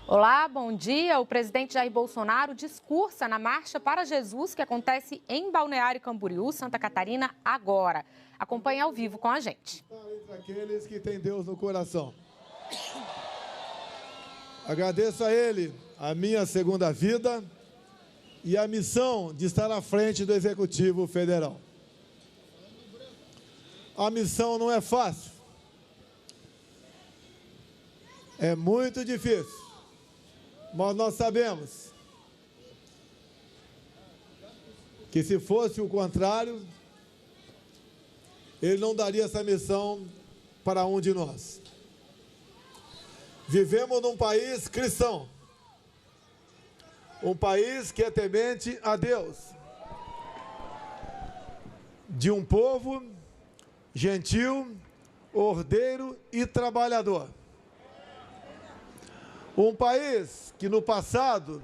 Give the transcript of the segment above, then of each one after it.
Olá, bom dia. O presidente Jair Bolsonaro discursa na Marcha para Jesus, que acontece em Balneário Camboriú, Santa Catarina, agora. Acompanhe ao vivo com a gente. Entre aqueles que têm Deus no coração. Agradeço a Ele a minha segunda vida e a missão de estar à frente do Executivo Federal. A missão não é fácil. É muito difícil. Mas nós sabemos que se fosse o contrário, Ele não daria essa missão para um de nós. Vivemos num país cristão, um país que é temente a Deus, de um povo gentil, ordeiro e trabalhador. Um país que no passado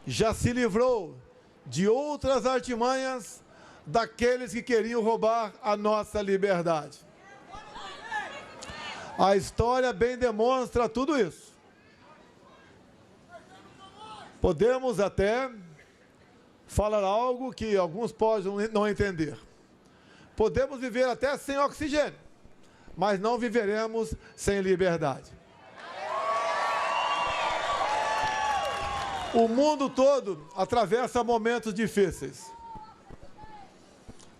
já se livrou de outras artimanhas daqueles que queriam roubar a nossa liberdade. A história bem demonstra tudo isso. Podemos até falar algo que alguns podem não entender. Podemos viver até sem oxigênio, mas não viveremos sem liberdade. O mundo todo atravessa momentos difíceis.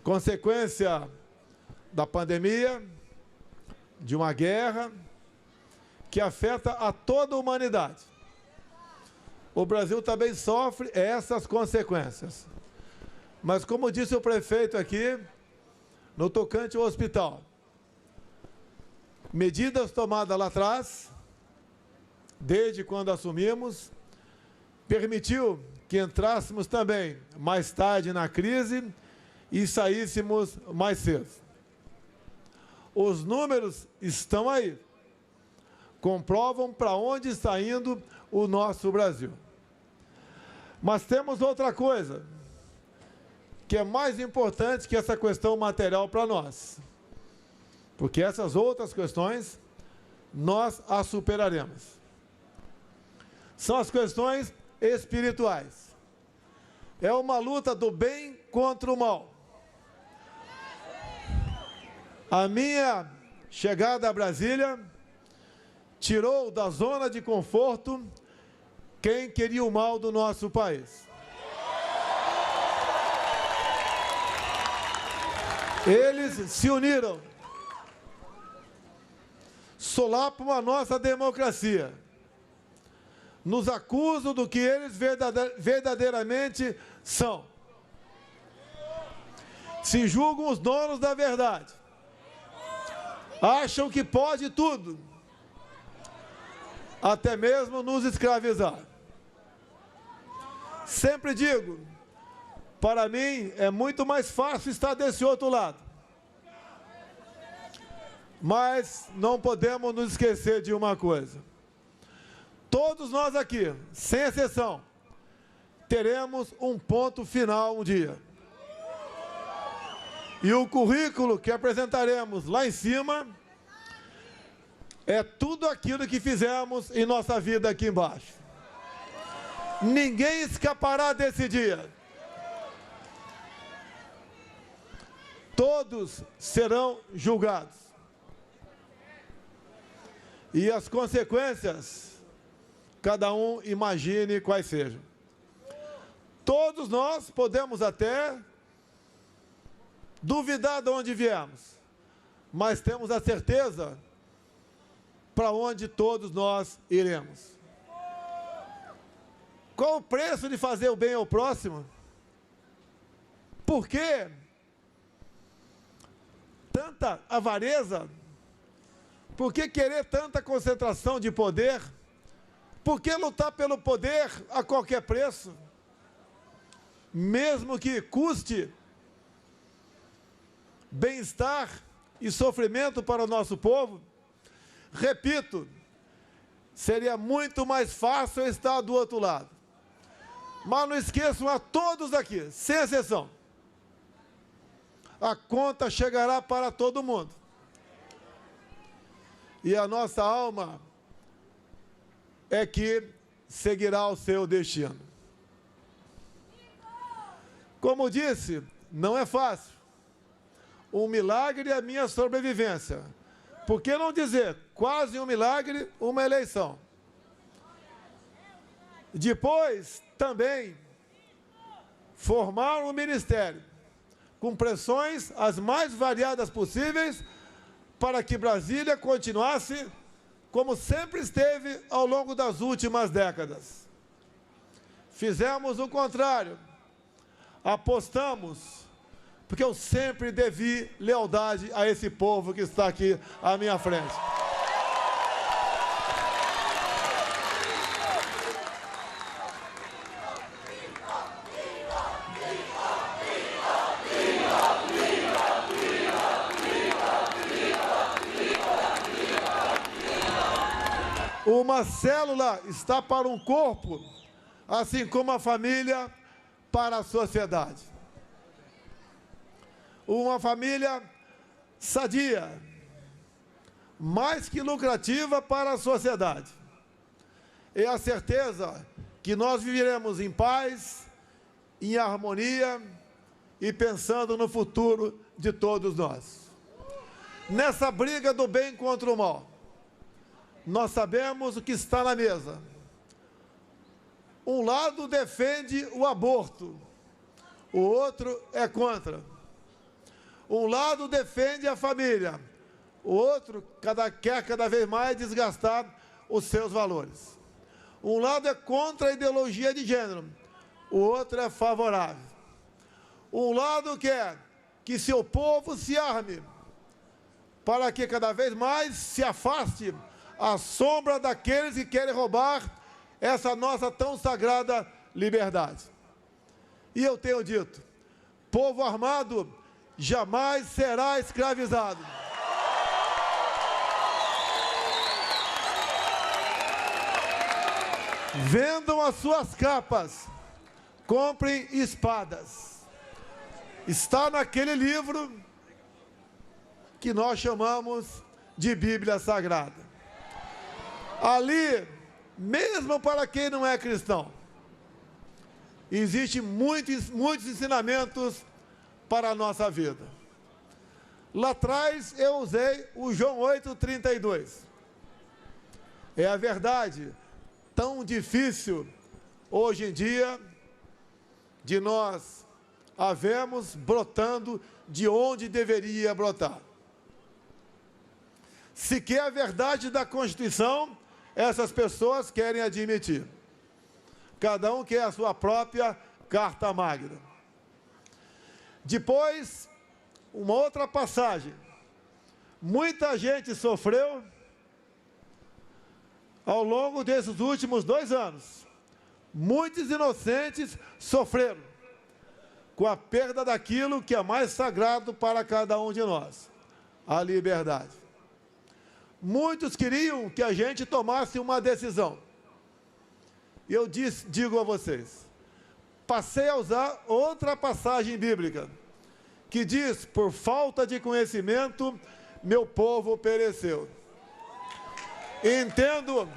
Consequência da pandemia, de uma guerra que afeta a toda a humanidade. O Brasil também sofre essas consequências. Mas como disse o prefeito aqui, no tocante ao hospital, medidas tomadas lá atrás, desde quando assumimos, permitiu que entrássemos também mais tarde na crise e saíssemos mais cedo. Os números estão aí, comprovam para onde está indo o nosso Brasil. Mas temos outra coisa, que é mais importante que essa questão material para nós, porque essas outras questões nós as superaremos. São as questões espirituais. É uma luta do bem contra o mal. A minha chegada a Brasília tirou da zona de conforto quem queria o mal do nosso país. Eles se uniram, solapam a nossa democracia, nos acusam do que eles verdadeiramente são. Se julgam os donos da verdade. Acham que pode tudo, até mesmo nos escravizar. Sempre digo, para mim é muito mais fácil estar desse outro lado. Mas não podemos nos esquecer de uma coisa. Todos nós aqui, sem exceção, teremos um ponto final um dia. E o currículo que apresentaremos lá em cima é tudo aquilo que fizemos em nossa vida aqui embaixo. Ninguém escapará desse dia. Todos serão julgados. E as consequências, cada um imagine quais sejam. Todos nós podemos até duvidar de onde viemos, mas temos a certeza para onde todos nós iremos. Qual o preço de fazer o bem ao próximo? Por que tanta avareza? Por que querer tanta concentração de poder? Por que lutar pelo poder a qualquer preço? Mesmo que custe bem-estar e sofrimento para o nosso povo, repito, seria muito mais fácil estar do outro lado. Mas não esqueçam a todos aqui, sem exceção, a conta chegará para todo mundo. E a nossa alma é que seguirá o seu destino. Como disse, não é fácil. Um milagre é a minha sobrevivência. Por que não dizer, quase um milagre, uma eleição? Depois, também, formar um ministério, com pressões as mais variadas possíveis, para que Brasília continuasse como sempre esteve ao longo das últimas décadas. Fizemos o contrário. Apostamos, porque eu sempre devi lealdade a esse povo que está aqui à minha frente. Uma célula está para um corpo, assim como a família para a sociedade. Uma família sadia, mais que lucrativa para a sociedade. É a certeza que nós viveremos em paz, em harmonia e pensando no futuro de todos nós. Nessa briga do bem contra o mal, nós sabemos o que está na mesa. Um lado defende o aborto, o outro é contra. Um lado defende a família, o outro quer cada vez mais desgastar os seus valores. Um lado é contra a ideologia de gênero, o outro é favorável. Um lado quer que seu povo se arme, para que cada vez mais se afaste a sombra daqueles que querem roubar essa nossa tão sagrada liberdade. E eu tenho dito, povo armado jamais será escravizado. Vendam as suas capas, comprem espadas. Está naquele livro que nós chamamos de Bíblia Sagrada. Ali, mesmo para quem não é cristão, existem muitos ensinamentos para a nossa vida. Lá atrás eu usei o João 8,32. É a verdade tão difícil hoje em dia de nós havemos brotando de onde deveria brotar. Se quer a verdade da Constituição, essas pessoas querem admitir. Cada um quer a sua própria carta magna. Depois, uma outra passagem. Muita gente sofreu ao longo desses últimos 2 anos. Muitos inocentes sofreram com a perda daquilo que é mais sagrado para cada um de nós, a liberdade. Muitos queriam que a gente tomasse uma decisão. E eu digo a vocês, passei a usar outra passagem bíblica, que diz, por falta de conhecimento, meu povo pereceu. Entendo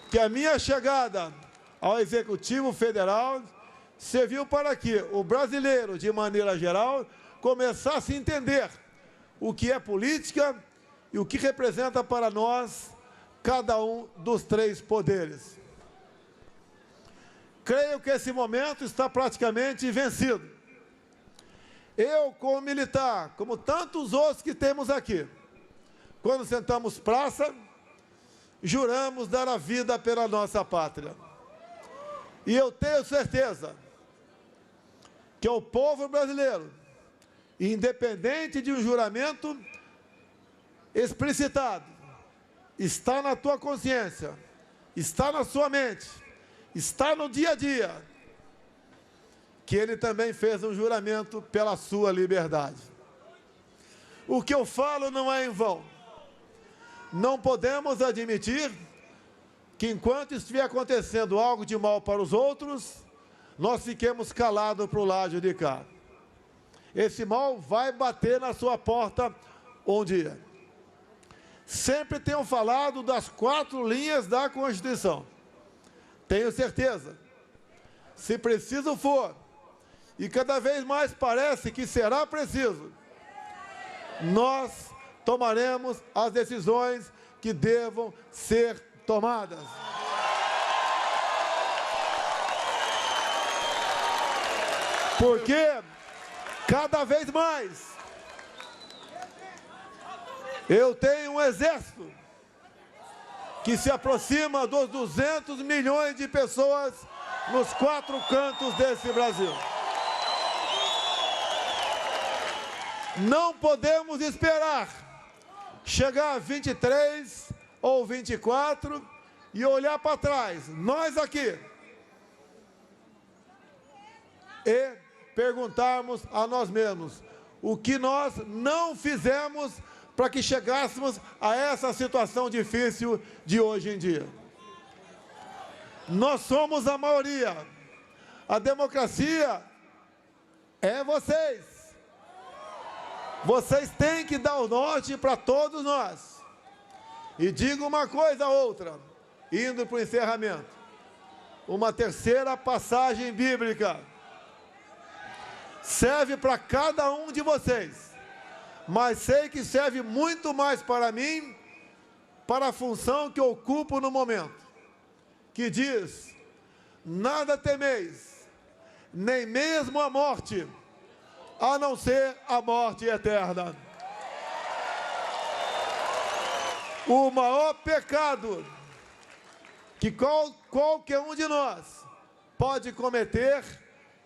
que a minha chegada ao Executivo Federal serviu para que o brasileiro, de maneira geral, começasse a entender o que é política e o que representa para nós cada um dos 3 poderes. Creio que esse momento está praticamente vencido. Eu, como militar, como tantos outros que temos aqui, quando sentamos praça, juramos dar a vida pela nossa pátria. E eu tenho certeza que o povo brasileiro, independente de um juramento explicitado, está na tua consciência, está na sua mente, está no dia a dia, que ele também fez um juramento pela sua liberdade. O que eu falo não é em vão. Não podemos admitir que enquanto estiver acontecendo algo de mal para os outros, nós fiquemos calados para o lado de cá. Esse mal vai bater na sua porta um dia. sempre tenham falado das 4 linhas da Constituição. Tenho certeza, se preciso for, e cada vez mais parece que será preciso, nós tomaremos as decisões que devam ser tomadas. Porque cada vez mais eu tenho um exército que se aproxima dos 200 milhões de pessoas nos 4 cantos desse Brasil. Não podemos esperar chegar a 23 ou 24 e olhar para trás, nós aqui, e perguntarmos a nós mesmos o que nós não fizemos para que chegássemos a essa situação difícil de hoje em dia. Nós somos a maioria. A democracia é vocês. Vocês têm que dar o norte para todos nós. E digo uma coisa ou outra, indo para o encerramento. Uma terceira passagem bíblica serve para cada um de vocês, mas sei que serve muito mais para mim, para a função que ocupo no momento, que diz: nada temeis, nem mesmo a morte, a não ser a morte eterna. O maior pecado que qualquer um de nós pode cometer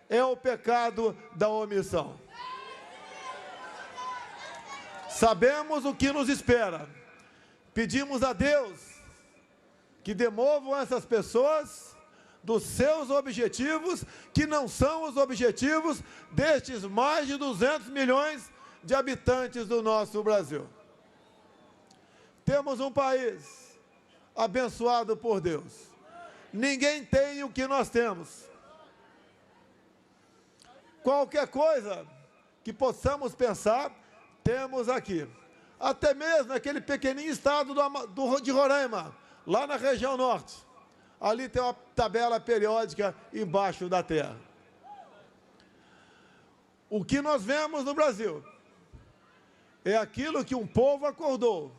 é o pecado da omissão. Sabemos o que nos espera. Pedimos a Deus que demovam essas pessoas dos seus objetivos, que não são os objetivos destes mais de 200 milhões de habitantes do nosso Brasil. Temos um país abençoado por Deus. Ninguém tem o que nós temos. Qualquer coisa que possamos pensar, temos aqui. Até mesmo aquele pequenininho estado de Roraima, lá na região norte. Ali tem uma tabela periódica embaixo da terra. O que nós vemos no Brasil é aquilo que um povo acordou,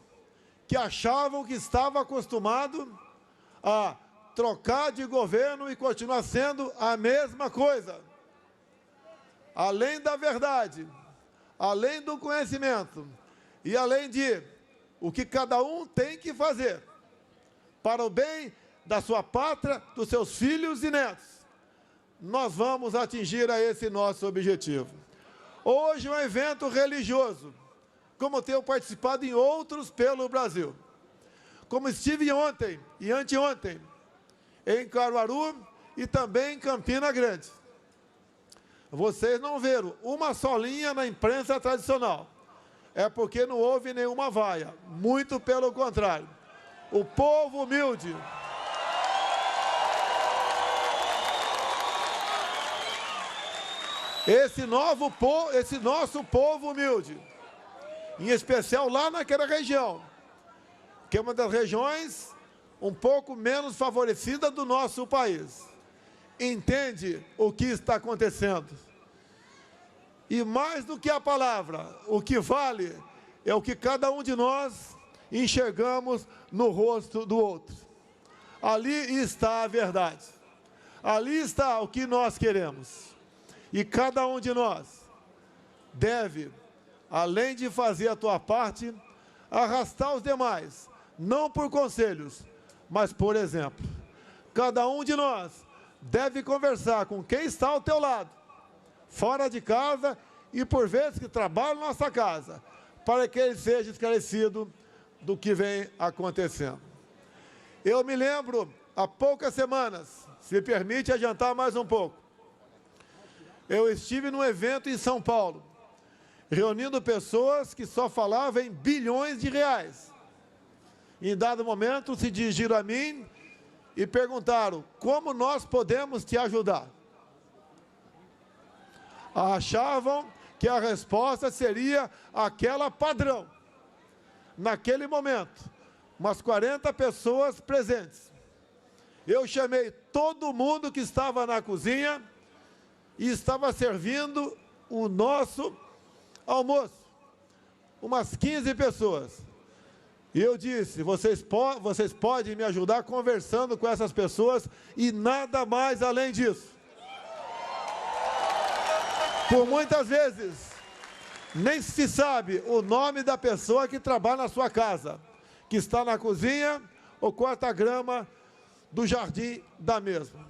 que achavam que estava acostumado a trocar de governo e continuar sendo a mesma coisa. Além da verdade, além do conhecimento e além de o que cada um tem que fazer para o bem da sua pátria, dos seus filhos e netos, nós vamos atingir a esse nosso objetivo. Hoje é um evento religioso, como tenho participado em outros pelo Brasil. Como estive ontem e anteontem em Caruaru e também em Campina Grande. Vocês não viram uma só linha na imprensa tradicional. É porque não houve nenhuma vaia. Muito pelo contrário. O povo humilde, esse nosso povo humilde, em especial lá naquela região, que é uma das regiões um pouco menos favorecida do nosso país, entende o que está acontecendo. E mais do que a palavra, o que vale é o que cada um de nós enxergamos no rosto do outro. Ali está a verdade. Ali está o que nós queremos. E cada um de nós deve, além de fazer a tua parte, arrastar os demais, não por conselhos, mas por exemplo. Cada um de nós deve conversar com quem está ao teu lado, fora de casa e por vezes que trabalha na nossa casa, para que ele seja esclarecido do que vem acontecendo. Eu me lembro, há poucas semanas, se me permite adiantar mais um pouco, eu estive num evento em São Paulo, reunindo pessoas que só falavam em bilhões de reais. Em dado momento, se dirigiram a mim e perguntaram: como nós podemos te ajudar? Achavam que a resposta seria aquela padrão. naquele momento, umas 40 pessoas presentes. Eu chamei todo mundo que estava na cozinha e estava servindo o nosso almoço, umas 15 pessoas. E eu disse, vocês podem me ajudar conversando com essas pessoas e nada mais além disso. Por muitas vezes, nem se sabe o nome da pessoa que trabalha na sua casa, que está na cozinha ou corta a grama do jardim da mesma.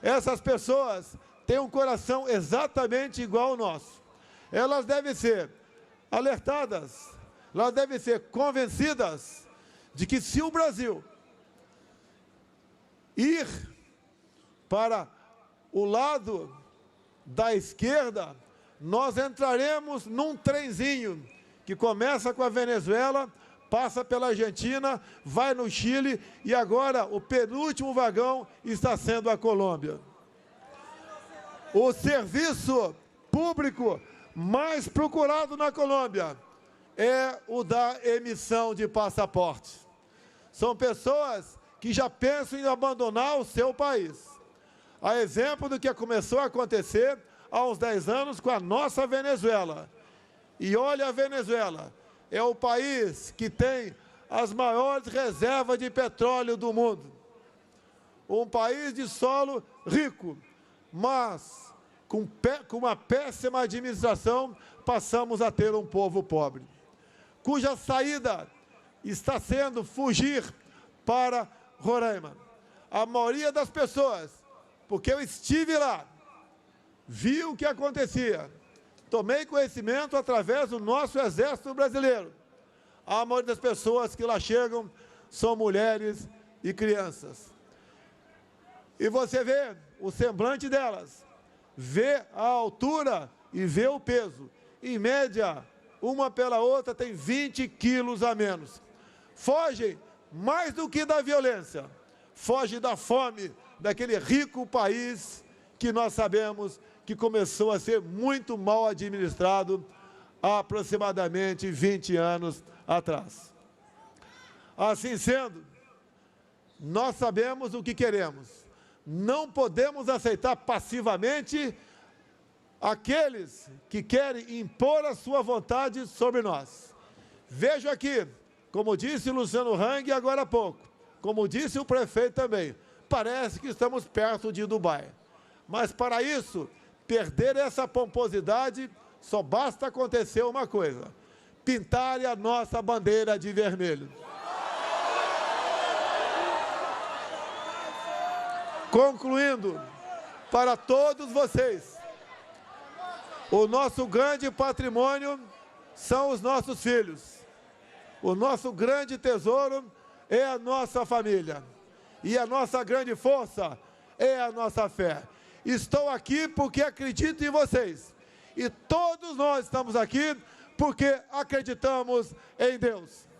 Essas pessoas têm um coração exatamente igual ao nosso. Elas devem ser alertadas, elas devem ser convencidas de que se o Brasil ir para o lado da esquerda, nós entraremos num trenzinho que começa com a Venezuela, passa pela Argentina, vai no Chile e agora o penúltimo vagão está sendo a Colômbia. O serviço público mais procurado na Colômbia é o da emissão de passaporte. São pessoas que já pensam em abandonar o seu país. A exemplo do que começou a acontecer há uns 10 anos com a nossa Venezuela. E olha, a Venezuela é o país que tem as maiores reservas de petróleo do mundo. Um país de solo rico, mas com uma péssima administração, passamos a ter um povo pobre, cuja saída está sendo fugir para Roraima. A maioria das pessoas, porque eu estive lá, vi o que acontecia, tomei conhecimento através do nosso Exército Brasileiro. A maioria das pessoas que lá chegam são mulheres e crianças. E você vê o semblante delas, vê a altura e vê o peso. Em média, uma pela outra tem 20 quilos a menos. Fogem mais do que da violência, fogem da fome daquele rico país que nós sabemos que começou a ser muito mal administrado há aproximadamente 20 anos atrás. Assim sendo, nós sabemos o que queremos. Não podemos aceitar passivamente aqueles que querem impor a sua vontade sobre nós. Vejo aqui, como disse Luciano Hang agora há pouco, como disse o prefeito também, parece que estamos perto de Dubai. Mas para isso, perder essa pomposidade, só basta acontecer uma coisa: pintarem a nossa bandeira de vermelho. Concluindo, para todos vocês, o nosso grande patrimônio são os nossos filhos. O nosso grande tesouro é a nossa família. E a nossa grande força é a nossa fé. Estou aqui porque acredito em vocês. E todos nós estamos aqui porque acreditamos em Deus.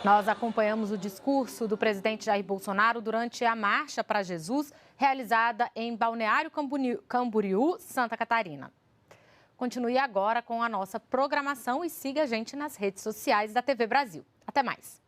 Nós acompanhamos o discurso do presidente Jair Bolsonaro durante a Marcha para Jesus, realizada em Balneário Camboriú, Santa Catarina. Continue agora com a nossa programação e siga a gente nas redes sociais da TV Brasil. Até mais!